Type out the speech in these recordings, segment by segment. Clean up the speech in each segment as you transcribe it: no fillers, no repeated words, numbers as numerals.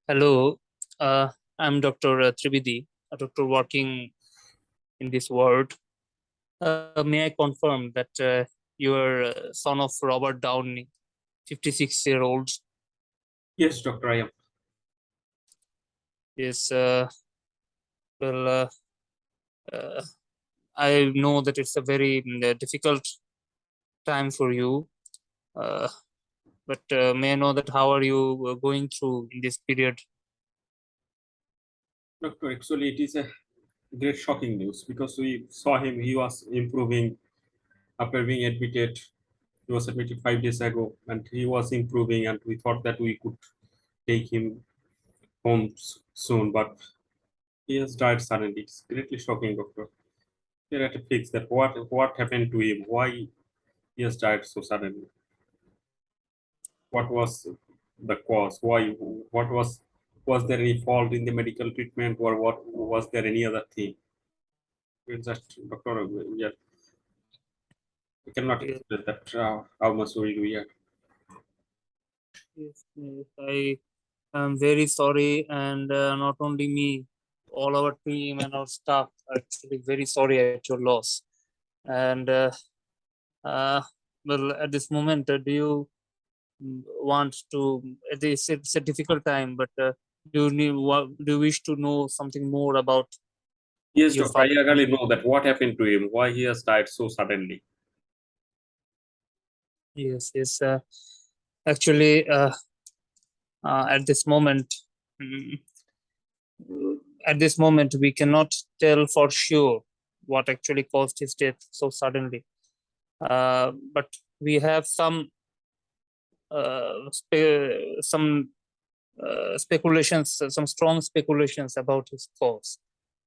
Hello, I'm Dr. Trivedi, a doctor working in this world. May I confirm that you are son of Robert Downey, 56-year-old? Yes, doctor, I am. Yes, well, uh, I know that it's a very difficult time for you, uh, but may I know that how are you going through in this period? Doctor, actually, it is a great shocking news because we saw him, he was improving after being admitted. He was admitted 5 days ago and he was improving, and we thought that we could take him home soon, but he has died suddenly. It's greatly shocking, doctor. We had to fix that. What happened to him? Why he has died so suddenly? What was the cause? Why? Was there any fault in the medical treatment, or what was there any other thing? It's just doctor. Yeah, we cannot Yes, express that how much we are. yes, I am very sorry, and not only me, all our team and our staff are actually very sorry at your loss. And uh, well, at this moment, do you want to? It's a difficult time, but do you wish to know something more about Yes, your doctor. I father? really know that what happened to him. Why he has died so suddenly. Yes, yes. Actually, at this moment, mm, we cannot tell for sure what actually caused his death so suddenly. But we have some speculations, some strong speculations about his cause.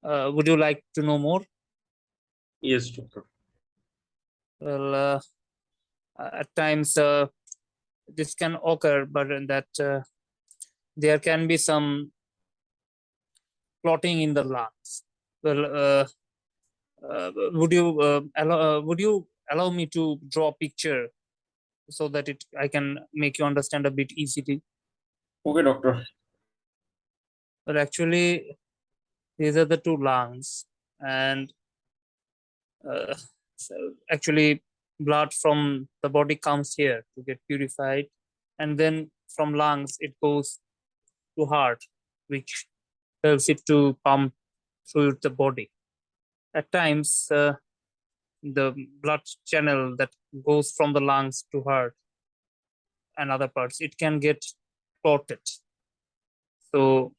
Would you like to know more? Yes, doctor. Well, at times this can occur, but in that there can be some clotting in the lungs. Well, would you allow me to draw a picture so that I can make you understand a bit easily? Okay, doctor. Well, actually, these are the two lungs, and uh, so actually blood from the body comes here to get purified, and then from lungs it goes to heart, which helps it to pump through the body. At times the blood channel that goes from the lungs to heart and other parts, it can get clotted. So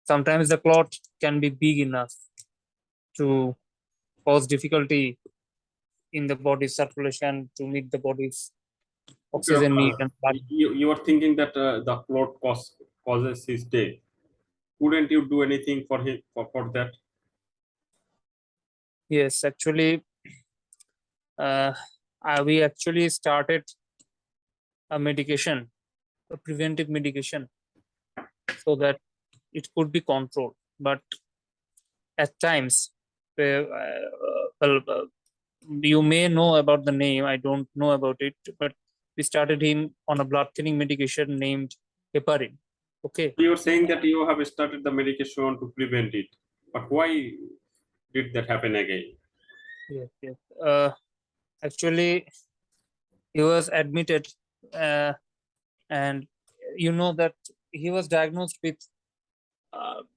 sometimes the clot can be big enough to cause difficulty in the body's circulation to meet the body's Okay, oxygen need doctor. and blood. You are thinking that the clot causes his death. Couldn't you do anything for him for that? Yes, actually, uh, we actually started a medication, a preventive medication, so that it could be controlled. But at times, well, you may know about the name. I don't know about it, but we started him on a blood thinning medication named heparin. Okay. You are saying that you have started the medication to prevent it, but why did that happen again? Yes. Yes. Actually, he was admitted, uh, and you know that he was diagnosed with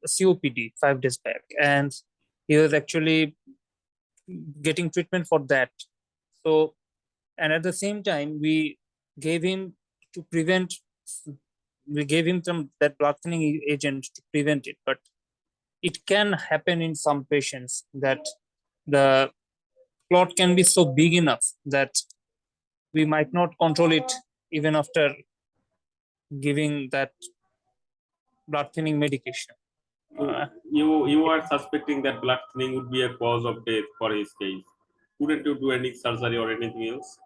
COPD 5 days back, and he was actually getting treatment for that. So, and at the same time, gave him to prevent. We gave him some that blood thinning agent to prevent it, but it can happen in some patients that the clot can be so big enough that we might not control it even after giving that blood thinning medication. Uh, You are suspecting that blood thinning would be a cause of death for his case. Couldn't you do any surgery or anything else?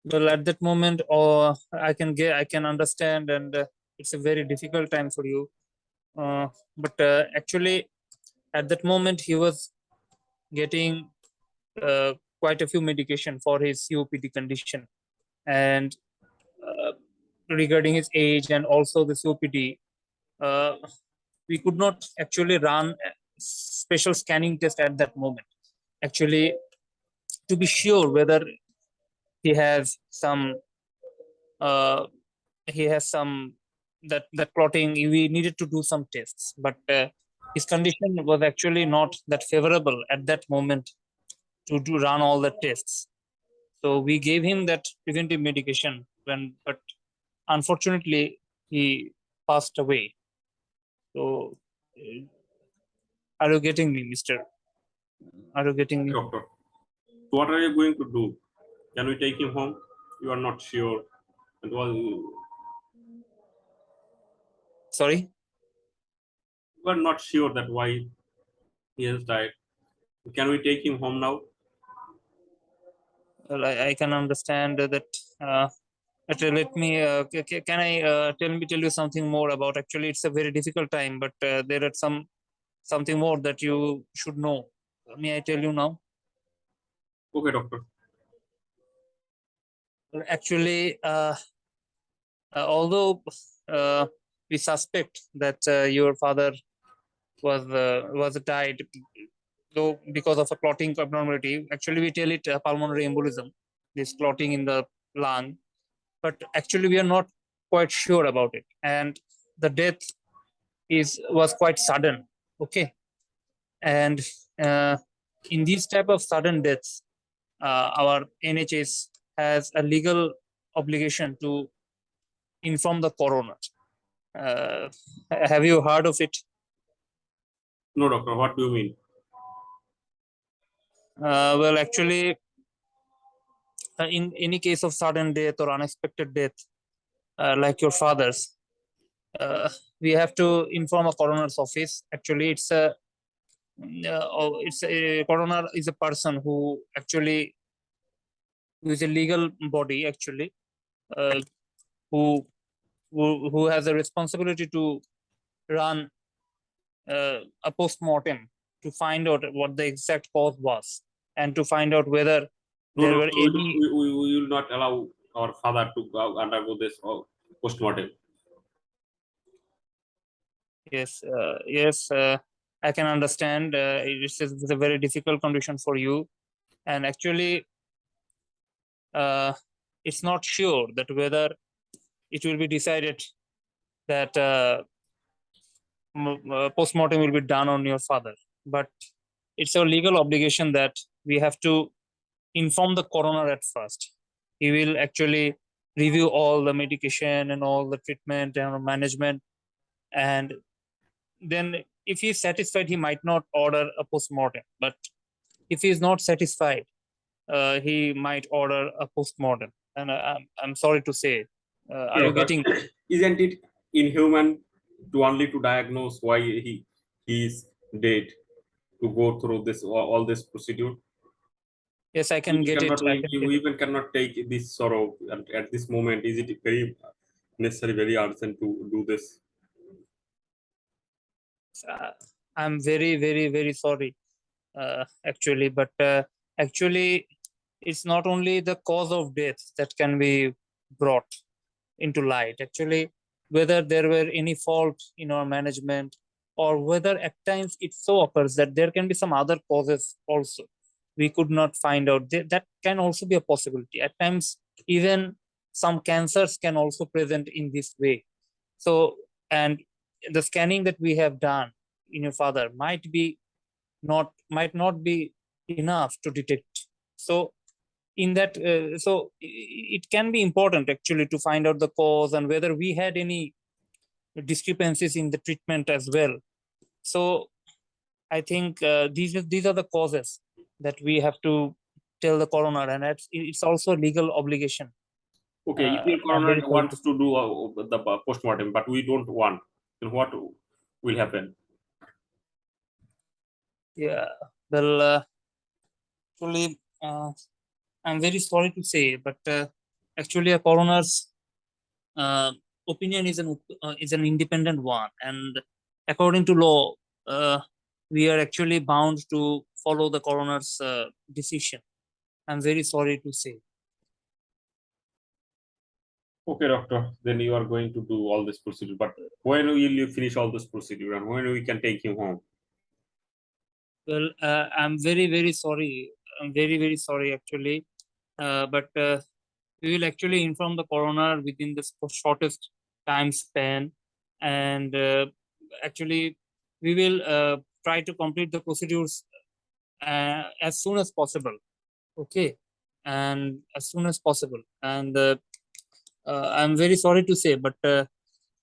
well, at that moment, I can understand, and it's a very difficult time for you. But actually, at that moment, he was getting uh, quite a few medication for his COPD condition, and regarding his age and also the COPD, we could not actually run a special scanning test at that moment. Actually, to be sure whether he has some uh, that clotting, we needed to do some tests, but his condition was actually not that favorable at that moment to run all the tests. So we gave him that preventive medication but unfortunately he passed away. So are you getting me, Mister? Are you getting me? Doctor, what are you going to do? Can we take him home? You are not sure. And well, you Sorry. are not sure that why he has died. Can we take him home now? Well, I can understand that. Let me. Can I tell you something more about? Actually, it's a very difficult time, but there are something more that you should know. May I tell you now? Okay, doctor. Well, actually, although we suspect that your father was died, though because of a clotting abnormality. Actually, we tell it pulmonary embolism, this clotting in the lung, but actually we are not quite sure about it, and the death was quite sudden. Okay, and uh, in these type of sudden deaths, our NHS has a legal obligation to inform the coroner. Uh, have you heard of it? No, doctor. What do you mean? Well, actually, in any case of sudden death or unexpected death, like your father's, uh, we have to inform a coroner's office. Actually, it's a coroner is a person who is a legal body actually, uh, who, who has a responsibility to run a post-mortem to find out what the exact cause was and to find out whether No, there were doctor. any. We will not allow our father to undergo this post-mortem. Yes, yes, I can understand. It's a very difficult condition for you, and actually, uh, it's not sure that whether it will be decided that post-mortem will be done on your father. But it's a legal obligation that we have to inform the coroner at first. He will actually review all the medication and all the treatment and management, and then if he's satisfied, he might not order a post-mortem. But if he's not satisfied, he might order a post-mortem. And I'm sorry to say, are you Doctor, getting? isn't it inhuman to only to diagnose why he is dead to go through this all this procedure? Yes, I can You get it. cannot I can you get it. even cannot take this sorrow at this moment. Is it very necessary, very urgent to do this? Uh, I'm very, very, very sorry, actually. But actually, it's not only the cause of death that can be brought into light. Actually, whether there were any fault in our management, or whether at times it so occurs that there can be some other causes also. We could not find out. That can also be a possibility. At times, even some cancers can also present in this way. So, and the scanning that we have done in your father might not be enough to detect. So in that, it can be important actually to find out the cause and whether we had any discrepancies in the treatment as well. So I think these are the causes that we have to tell the coroner, and it's also a legal obligation. Okay, if your I'm coroner very sorry. wants to do the post-mortem, but we don't want, then what will happen? Yeah, well, actually, I'm very sorry to say, but actually, a coroner's uh, opinion is an independent one, and according to law, uh, we are actually bound to follow the coroner's decision. I'm very sorry to say. Okay, doctor. Then you are going to do all this procedure. But when will you finish all this procedure and when we can take him home? Well, I'm very sorry. I'm very sorry actually. But we will actually inform the coroner within the shortest time span, and actually we will try to complete the procedures as soon as possible. Okay, and as soon as possible. And I'm very sorry to say, but uh,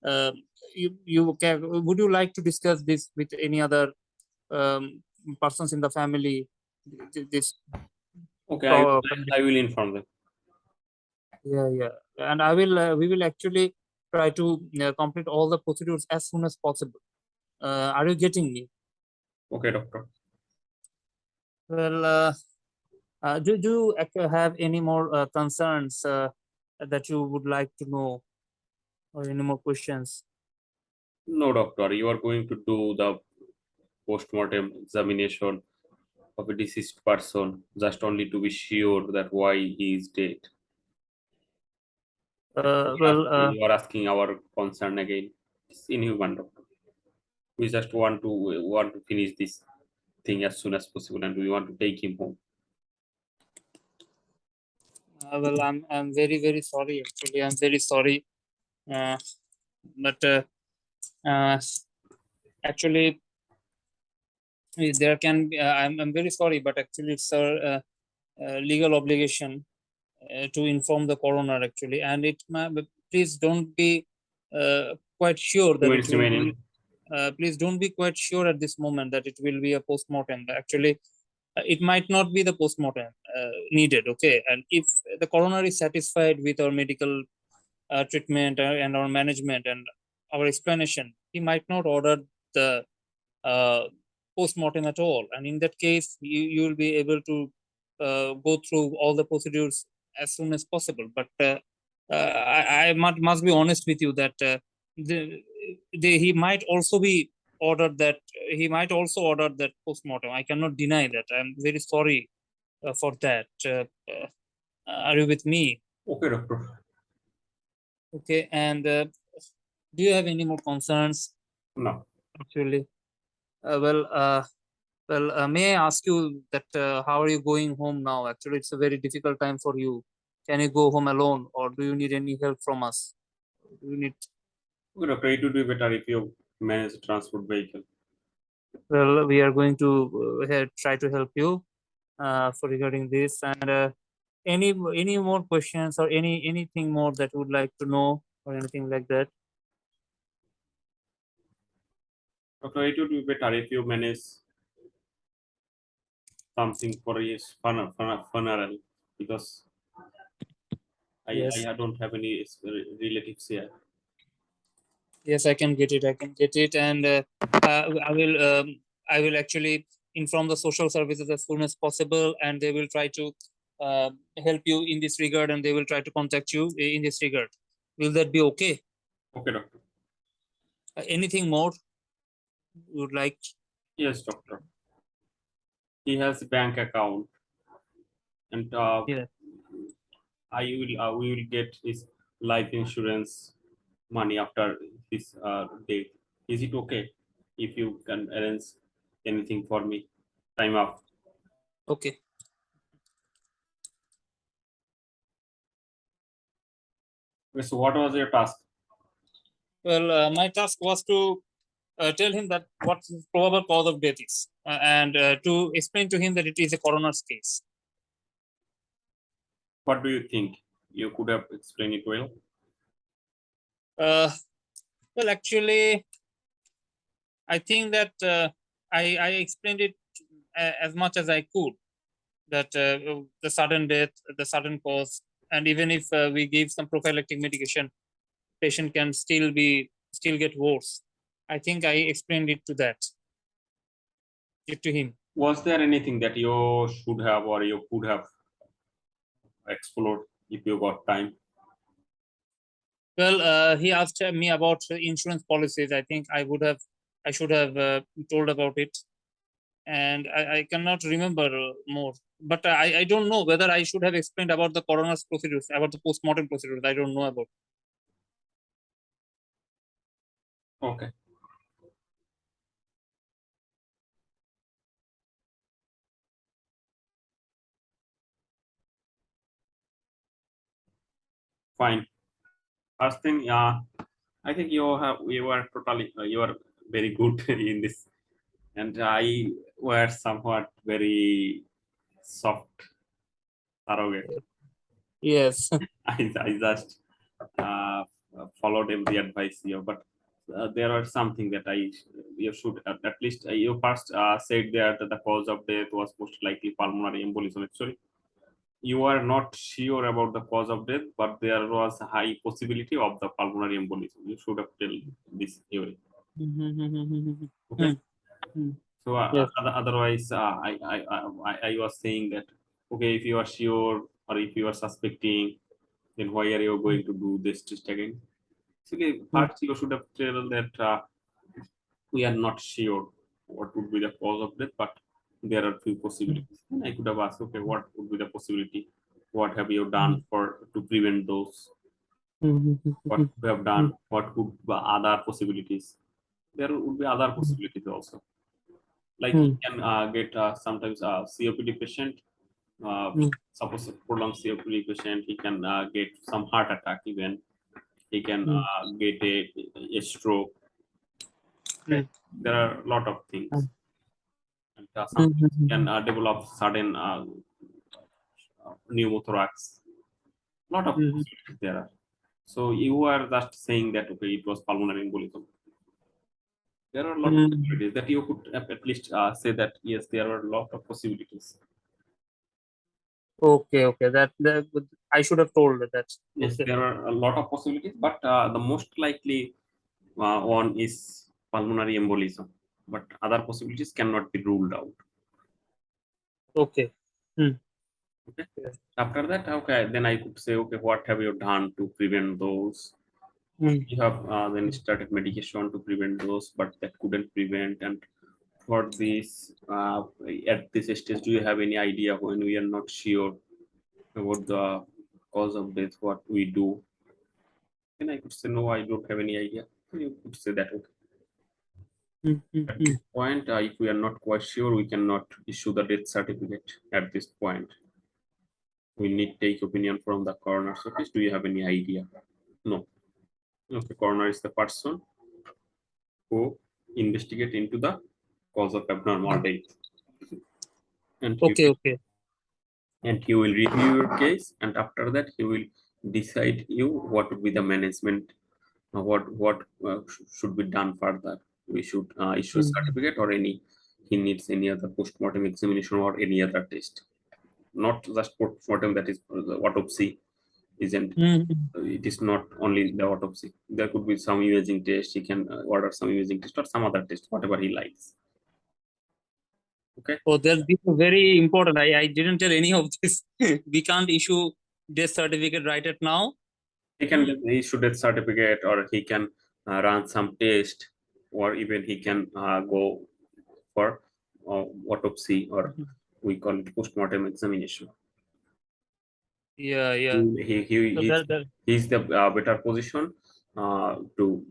would you like to discuss this with any other persons in the family? This Okay, pro- I will inform them. yeah, and we will actually try to complete all the procedures as soon as possible. Are you getting me? Okay, doctor. Well, do you have any more concerns that you would like to know, or any more questions? No, doctor. You are going to do the post-mortem examination of a deceased person just only to be sure that why he is dead. Well, You are asking our concern again. It's inhuman, doctor. We just want to finish this thing as soon as possible, and we want to take him home. well, I'm very sorry. Actually, I'm very sorry. Uh, but uh, actually, there can be. I'm very sorry, but actually, it's a legal obligation to inform the coroner actually, and but please don't be quite sure that it Minutes will be. remaining. Please don't be quite sure at this moment that it will be a post-mortem. Actually, it might not be the post-mortem needed. Okay, and if the coroner is satisfied with our medical treatment and our management and our explanation, he might not order the uh, post-mortem at all. And in that case, you will be able to go through all the procedures as soon as possible. But I must be honest with you that the, he might also be ordered that he might also order that post-mortem. I cannot deny that. I'm very sorry for that. Are you with me? Okay, doctor. Okay, and do you have any more concerns No. actually? Well, may I ask you that how are you going home now? Actually, it's a very difficult time for you. Can you go home alone, or do you need any help from us? Do you need? Okay, doctor. It would be better if you manage a transport vehicle. Well, we are going to try to help you for regarding this. And any more questions or anything more that you would like to know or anything like that? Doctor, it would be better if you manage something for his funeral because Yes. I don't have any relatives here. Yes, I can get it. I can get it, and I will. I will actually inform the social services as soon as possible, and they will try to help you in this regard, and they will try to contact you in this regard. Will that be okay? Okay, doctor. Anything more you would like? Yes, doctor. He has a bank account, and Yeah. we will get his life insurance money after his date. Is it okay if you can arrange anything for me? Time off. Okay. Okay, so what was your task? Well, my task was to tell him that what the probable cause of death is, and to explain to him that it is a coroner's case. What do you think? You could have explained it well. Uh, well, actually, I think that I explained it as much as I could, that the sudden death, the sudden cause, and even if we give some prophylactic medication, patient can still get worse. I think I explained it to him. Was there anything that you should have or you could have explored if you got time? Well, he asked me about insurance policies. I think I should have told about it, and I cannot remember more. But I don't know whether I should have explained about the coroner's procedures, about the post-mortem procedures. I don't know about. Okay. Fine. First thing, I think you are totally you are very good in this, and I were somewhat very soft, arrogant. Yes. I just followed every advice here, but there are something that you should at least you first said there that the cause of death was most likely pulmonary embolism. Actually, you are not sure about the cause of death, but there was a high possibility of the pulmonary embolism. You should have told this theory. Okay. So Yes. otherwise, I was saying that okay, if you are sure or if you are suspecting, then why are you going to do this test again? So, okay, first you should have told that we are not sure what would be the cause of death, but there are few possibilities. And I could have asked, okay, what would be the possibility? What have you done for to prevent those? What we have done? What could be other possibilities? There would be other possibilities also. Like he can get sometimes a COPD patient. Suppose a prolonged COPD patient, he can get some heart attack even. He can get a stroke. Okay. There are a lot of things. And sometimes he can develop sudden pneumothorax. Lot of possibilities there are. So you are just saying that okay, it was pulmonary embolism. There are a lot of possibilities that you could at least say that yes, there are a lot of possibilities. Okay. That I should have told that. Yes, Okay. there are a lot of possibilities, but the most likely one is pulmonary embolism. But other possibilities cannot be ruled out. Okay. Okay. After that, okay, then I could say, okay, what have you done to prevent those? You have then started medication to prevent those, but that couldn't prevent. And for this, at this stage, do you have any idea when we are not sure about the cause of death, what we do? Then I could say, no, I don't have any idea. You could say that, okay. At this point, if we are not quite sure, we cannot issue the death certificate at this point. We need to take opinion from the coroner's office. Do you have any idea? No. Okay, coroner is the person who investigate into the cause of abnormal death. And Okay. he will review your case, and after that he will decide you what would be the management, what should be done further. We should issue a certificate or any he needs any other post-mortem examination or any other test. Not just post-mortem, that is the autopsy isn't. It is not only the autopsy. There could be some imaging test. He can order some imaging test or some other test, whatever he likes. Okay. Oh, this is very important. I didn't tell any of this. We can't issue death certificate right at now. He can issue death certificate, or he can run some test, or even he can go for autopsy, or we call it post-mortem examination. Yeah. So He's the better position to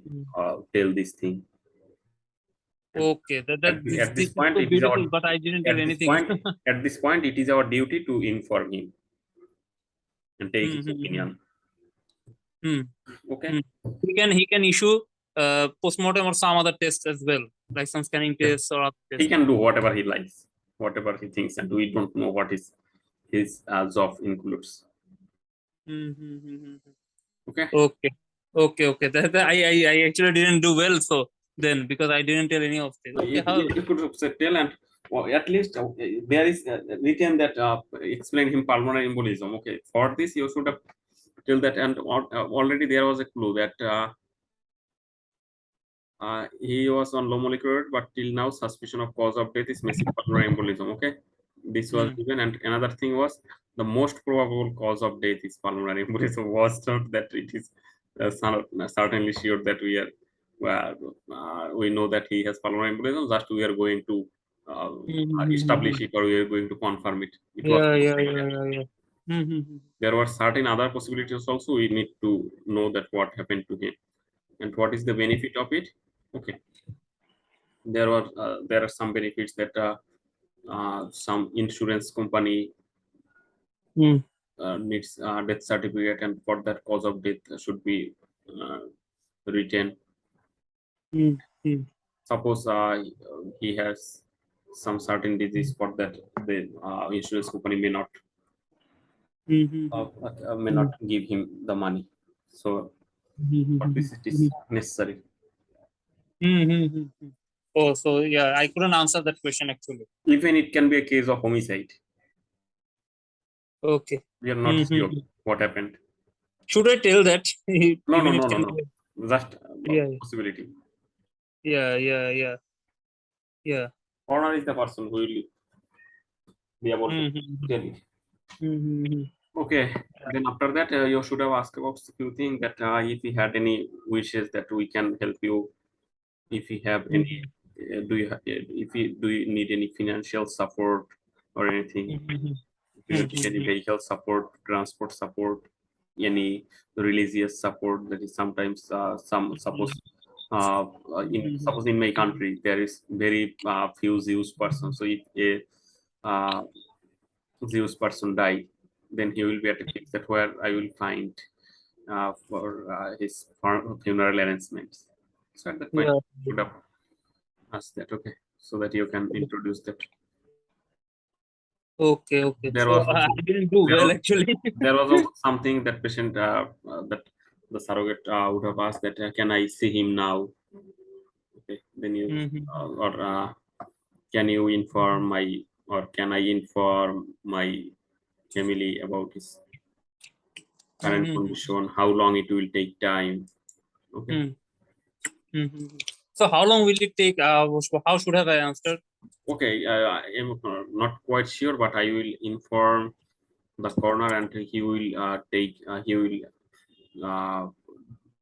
tell this thing. okay. This At this is point, so it is our beautiful, but I didn't tell at this anything. point at this point it is our duty to inform him and take his opinion. Okay. He can issue postmortem or some other tests as well, like some scanning tests or other He tests. can do whatever he likes, whatever he thinks, and we don't know what his job includes. Okay. Okay. I actually didn't do well, so then because I didn't tell any of this. Okay, how? You could tell, and at least there is written that explain him pulmonary embolism. Okay, for this you should have tell that, and already there was a clue that he was on low molecular weight, but till now suspicion of cause of death is massive pulmonary embolism. Okay, this was given, and another thing was the most probable cause of death is pulmonary embolism. Was not that it is certainly sure that we know that he has pulmonary embolism. Just we are going to establish it, or we are going to confirm it. It was Yeah. there were certain other possibilities also. We need to know that what happened to him and what is the benefit of it. Okay. There are some benefits that some insurance company Mm, needs death certificate, and for that cause of death should be written. mm, mm, Suppose he has some certain disease, for that the insurance company mm, mm, may not give him the money. So for this it is necessary. Oh, so yeah, I couldn't answer that question actually. Even it can be a case of homicide. Okay. We are not sure Mhm. what happened. Should I tell that? No, no, Even no, it no, can no. be. Just Yeah, possibility. yeah, yeah, yeah, yeah. Coroner is the person who will be able to Mm-hmm. tell it. Mm-hmm. Okay. Then after that, you should have asked about a few things, that if you had any wishes that we can help you, if you have any, do you need any financial support or anything, if you need any vehicle support, transport support, any religious support, that is sometimes suppose in my country there is very few Jewish persons. So if a Jewish person die, then he will be at a place that where I will find for his funeral arrangements. So at that point, Yeah. you should have asked that, okay, so that you can introduce that. Okay, okay. There So was also I didn't do there well was, actually. there was also something that patient that the surrogate would have asked, that can I see him now? Okay, then you Mm-hmm. or can you inform my, or can I inform my family about his current condition, how long it will take time. Okay. Mm-hmm. So how long will it take? How should have I answered? Okay, I am not quite sure, but I will inform the coroner, and he will uh,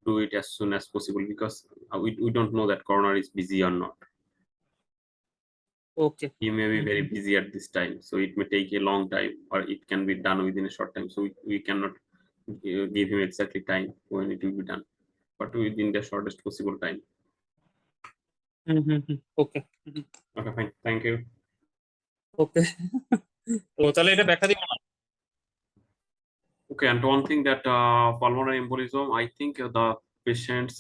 do it as soon as possible, because we don't know that coroner is busy or not. Okay. He may be very busy at this time, so it may take a long time, or it can be done within a short time. So we cannot give him exactly time when it will be done, but within the shortest possible time. Okay. Okay, fine. Thank you. Okay. তো তাহলে এটা ব্যাখ্যা দিব না? Okay, and one thing that pulmonary embolism, I think the patient's,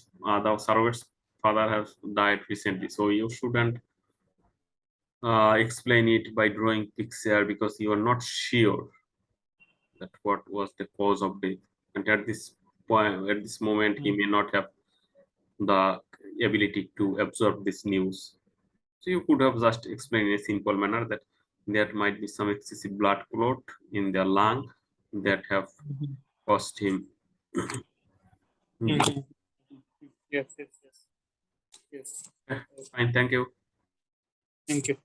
the surrogate's father has died recently, so you shouldn't explain it by drawing picture, because you are not sure that what was the cause of death, and at this point, at this moment, he may not have the ability to absorb this news. So you could have just explained in a simple manner that there might be some excessive blood clot in the lung that have caused him. Yes, yes, yes. Yes. Fine, thank you. Thank you.